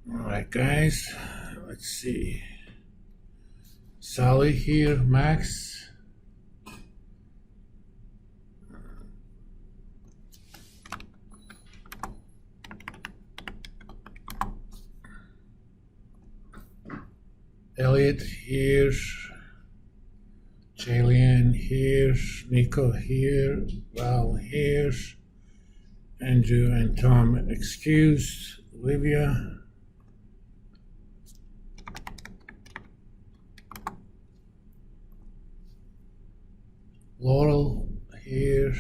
All right, guys, let's see. Sally here, Max. Elliot here. Jalen here. Nico here. Val here. Andrew and Tom excused. Olivia. Laurel here.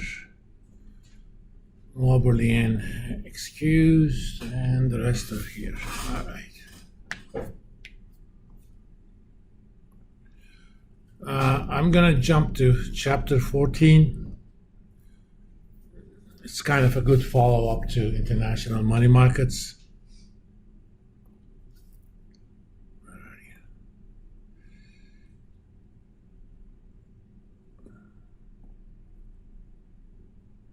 Moberlin excused, and the rest are here. All right. I'm gonna jump to chapter 14. It's kind of a good follow-up to international money markets.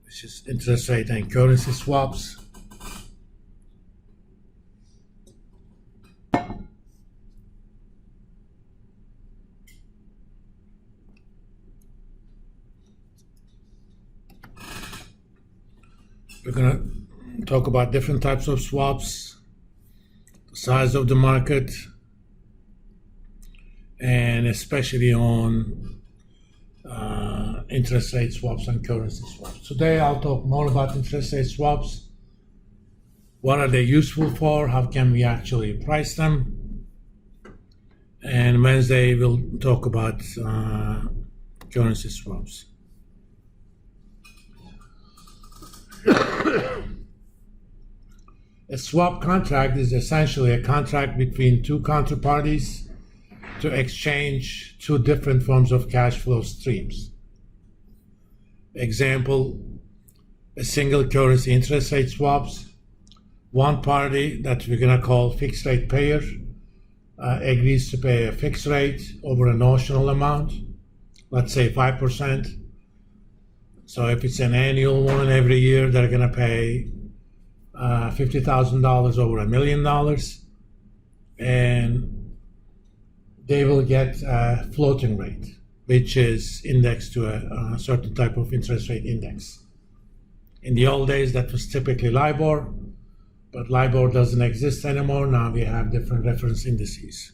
Which is interest rate and currency swaps. We're going to talk about different types of swaps, the size of the market, and especially on interest rate swaps and currency swaps. Today I'll talk more about interest rate swaps. What are they useful for? How can we actually price them? And Wednesday we'll talk about currency swaps. A swap contract is essentially a contract between two counterparties to exchange two different forms of cash flow streams. Example, a single currency interest rate swaps. One party that we're going to call fixed rate payer agrees to pay a fixed rate over a notional amount, let's say 5%. So if it's an annual one, every year they're going to pay $50,000 over $1 million, and they will get a floating rate, which is indexed to a certain type of interest rate index. In the old days, that was typically LIBOR, but LIBOR doesn't exist anymore. Now we have different reference indices.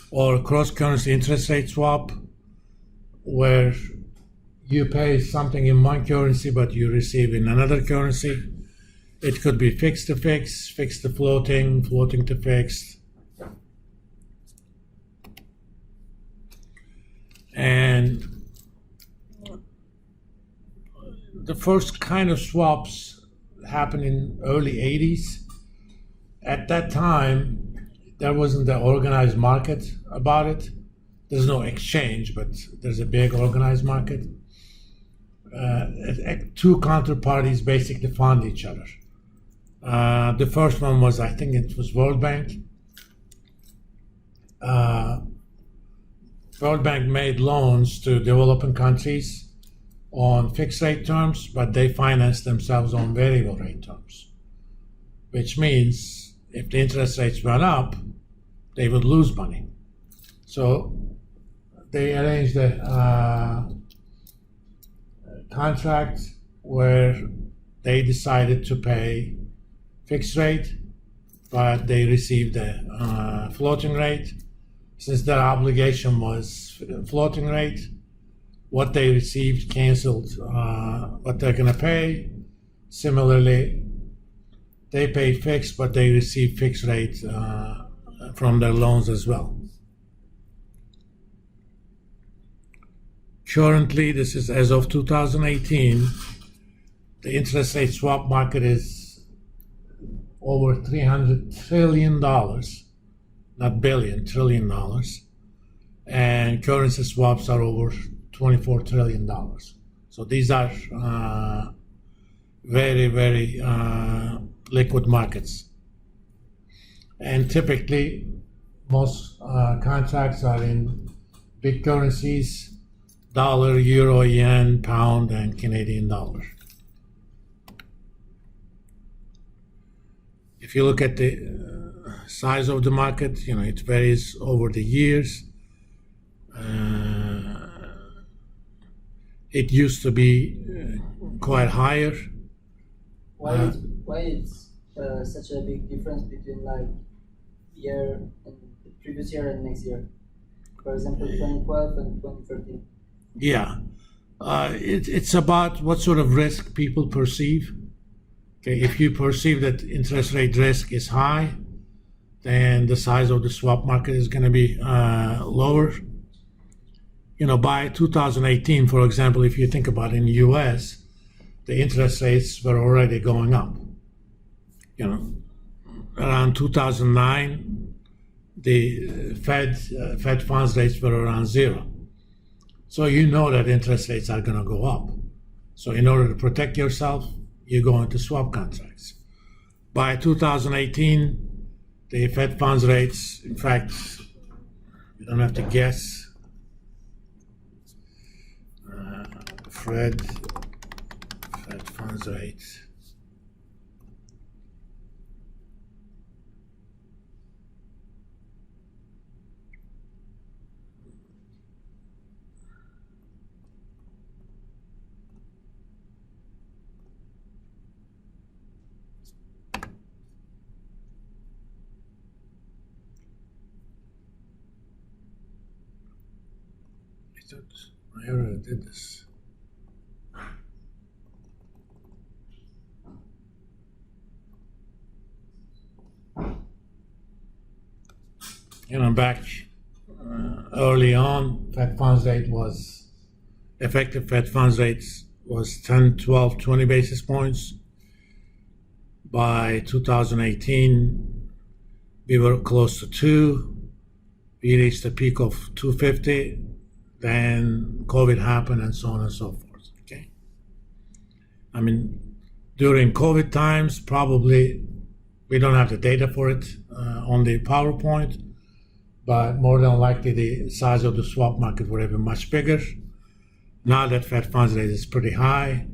Or cross-currency interest rate swap, where you pay something in one currency, but you receive in another currency. It could be fixed to fixed, fixed to floating, floating to fixed. And the first kind of swaps happened in early 80s. At that time, there wasn't an organized market about it. There's no exchange, but there's a big organized market. Two counterparties basically found each other. The first one was, I think it was World Bank. World Bank made loans to developing countries on fixed rate terms, but they financed themselves on variable rate terms, which means if the interest rates went up, they would lose money. So they arranged a contract where they decided to pay fixed rate, but they received a floating rate. Since their obligation was floating rate, what they received canceled what they're going to pay. Similarly, they pay fixed, but they receive fixed rate from their loans as well. Currently, this is as of 2018, the interest rate swap market is over $300 trillion, not billion, $1 trillion. And currency swaps are over $24 trillion. So these are very, very liquid markets. And typically, most contracts are in big currencies: dollar, euro, yen, pound, and Canadian dollar. If you look at the size of the market, it varies over the years. It used to be quite higher. Why it's such a big difference between like year and the previous year and next year? For example, 2012 and 2013. Yeah, it's about what sort of risk people perceive. Okay, if you perceive that interest rate risk is high, then the size of the swap market is going to be lower. By 2018, for example, if you think about it, in the U.S., the interest rates were already going up. Around 2009, the Fed funds rates were around zero. So that interest rates are going to go up. So in order to protect yourself, you go into swap contracts. By 2018, the Fed funds rates, in fact, you don't have to guess, Fed funds rates. I already did this. Back early on, effective Fed funds rates was 10, 12, 20 basis points. By 2018, we were close to 2. We reached a peak of 250. Then COVID happened and so on and so forth. Okay. During COVID times, probably we don't have the data for it on the PowerPoint, but more than likely the size of the swap market would have been much bigger. Now that Fed funds rate is pretty high,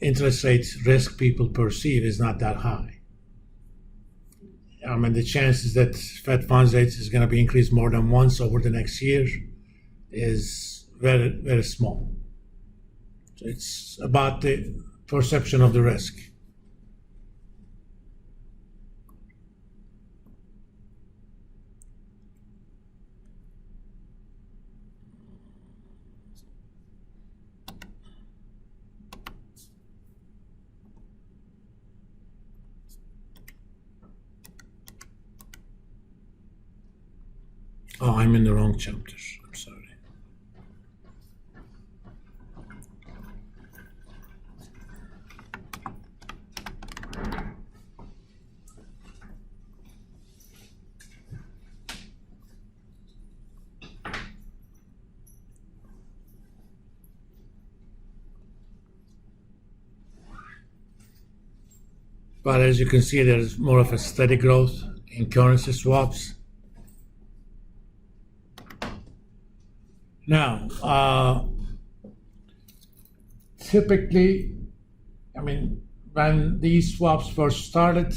interest rates risk people perceive is not that high. The chances that Fed funds rates is going to be increased more than once over the next year is very, very small. So it's about the perception of the risk. Oh, I'm in the wrong chapter. I'm sorry. But as you can see, there's more of a steady growth in currency swaps. Now, typically, when these swaps first started,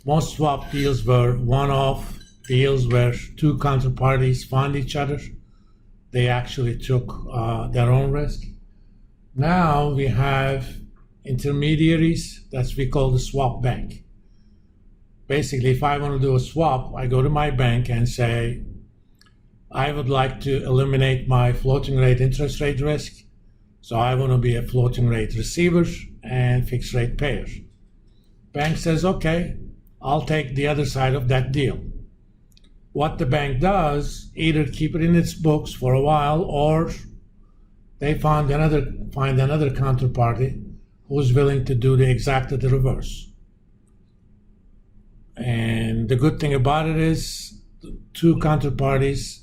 most swap deals were one-off deals where two counterparties found each other. They actually took their own risk. Now we have intermediaries that we call the swap bank. Basically, if I want to do a swap, I go to my bank and say, I would like to eliminate my floating rate interest rate risk. So I want to be a floating rate receiver and fixed rate payer. Bank says, okay, I'll take the other side of that deal. What the bank does, either keep it in its books for a while, or they find another counterparty who's willing to do exactly the reverse. And the good thing about it is the two counterparties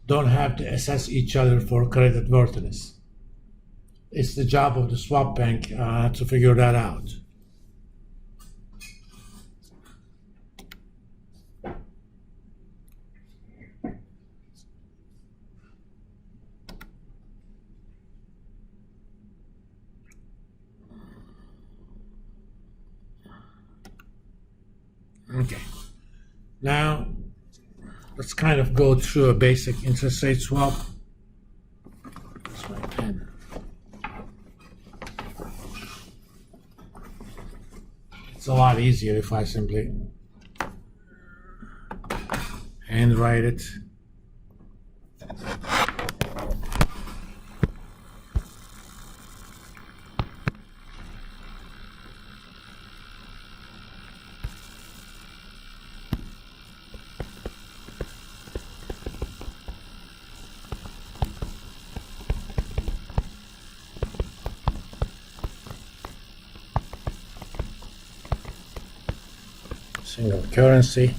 don't have to assess each other for credit worthiness. It's the job of the swap bank to figure that out. Okay. Now, let's kind of go through a basic interest rate swap. That's my pen. It's a lot easier if I simply handwrite it. Single currency.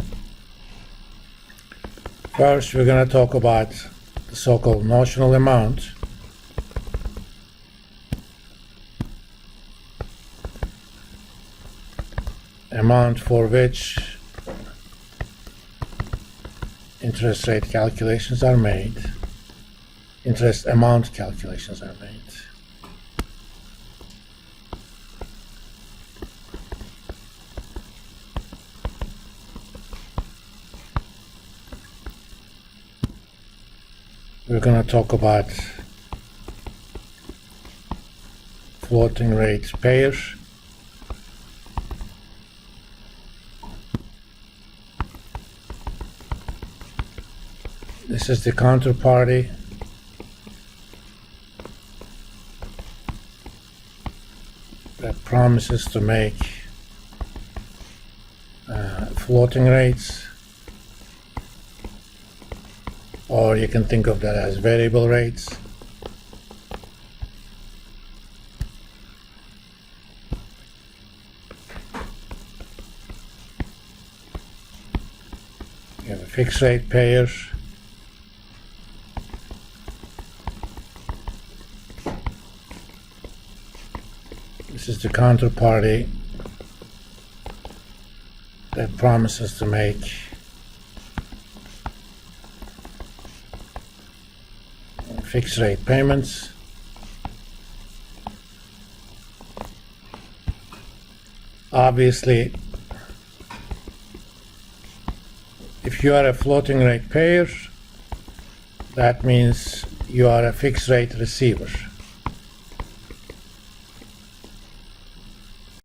First, we're going to talk about the so-called notional amount. Amount for which interest rate calculations are made. Interest amount calculations are made. We're going to talk about floating rate pairs. This is the counterparty that promises to make floating rates, or you can think of that as variable rates. You have a fixed rate payer. This is the counterparty that promises to make fixed rate payments. Obviously, if you are a floating rate payer, that means you are a fixed rate receiver.